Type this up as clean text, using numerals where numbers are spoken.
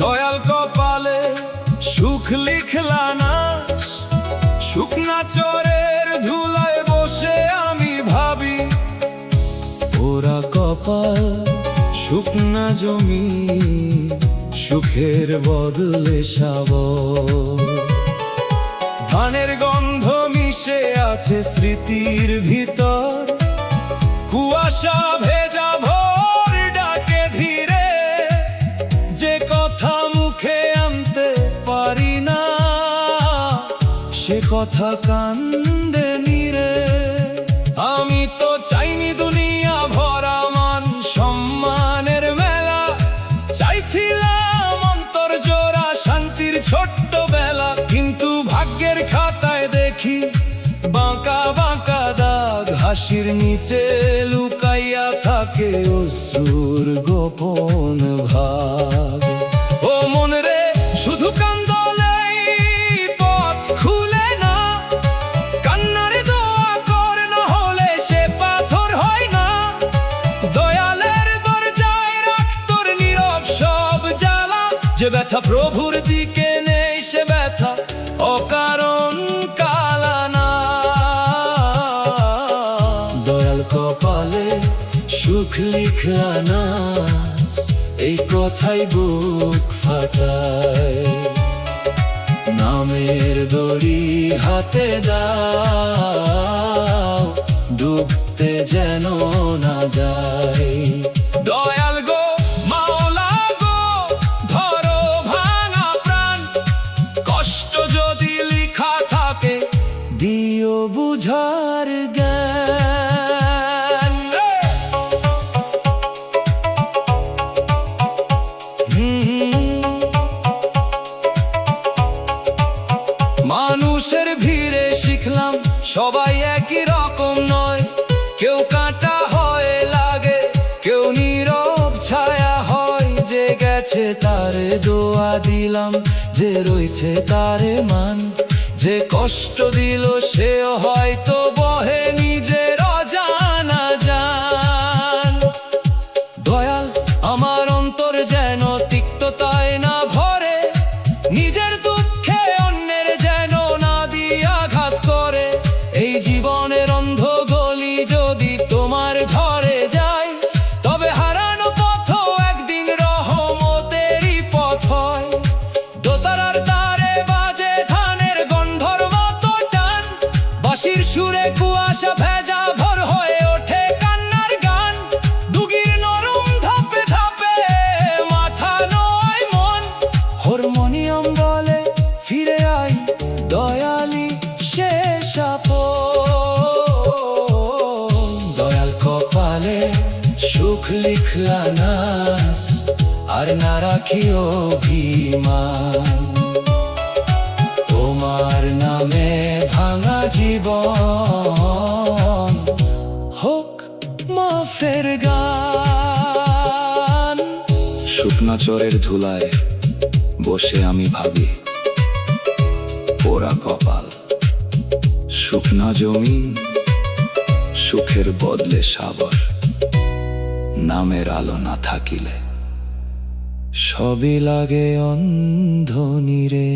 দয়াল কপালে সুখ লিখলা না, শুকনা চরের ধুলায় বসে আমি ভাবি, ওরা কপাল শুকনা জমি, সুখের বদলে সাবর। ধানের গন্ধ মিশে আছে স্মৃতির ভিতর, কুয়াশা ভেজা ভোর ডাকে ধীরে, যে কথা মুখে আনতে পারি না, সে কথা কান্দে নীরে। আমি তো চাইনি দুনিয়া ভরা মান সম্মানের মেলা, চাইছিলাম অন্তর জোড়া শান্তির ছোট্ট বেলা। কিন্তু ভাগ্যের খাতায় দেখি বাঁকা বাঁকা দাগ, হাসির নিচে লুকাইয়া থাকে অশ্রুর গোপন ভাগ। ও মন রে, শুধু কান্দলেই পথ খুলে না, কান্নার দোয়া কর, না হলে সে পাথর হয় না। দয়ালের দরজায় রাখ তোর নীরব সব জ্বালা, যে ব্যথা প্রভুর দিকে নেই সে ব্যথা অকারণ কালা না। দয়াল কপালে সুখ লিখলা না, এই কথাই বুক ফাটায়। নামের দড়ি হাতে দাও, ডুবতে যেন না যায়। দয়াল গো, মাওলা গো, ধরো ভাঙা প্রাণ, কষ্ট যদি লিখা থাকে দিও বুঝার জ্ঞান। মানুষের ভিড়ে শিখলাম সবাই একই রকম নয়, কেউ কাঁটা হয়ে লাগে, কেউ নীরব ছায়া হয়। যে গেছে তারে দোয়া দিলাম, যে রয়েছে তারে মান, যে কষ্ট দিল সেও হয়তো বহে নিজের অজানা জান। দয়াল আমার অন্তর যেন তিক্ততায় না ভরে, নিজের দুঃখে অন্যের যেন না দিয়ে আঘাত করে। এই জীবনের অন্ধ গলি যদি তোমার ঘরে যায়, তবে হারানো পথ একদিন রহমতেরই পথ হয়। দোতারার তারে বাজে ধানের গন্ধর মতো টান, বাঁশির সুরে কুয়াশা ভেজা ভোর হয়ে ওঠে কান্নার গান। দুগির নরম ধাপে ধাপে মাথা নয় মন, হারমোনিয়াম বলে ফিরে আই দয়ালি শেষ আপন। দয়াল কপালে সুখ লিখলা না, আর না রাখি অভিমান। তোমার নামে ভাঙা জীবন হোক মাফের গান। শুকনা চরের ধুলায় বসে আমি ভাবি, পোড়া কপাল শুকনা জমি, সুখের বদলে সাবর। নামের আলো না থাকিলে সবই লাগে অন্ধ নীরে।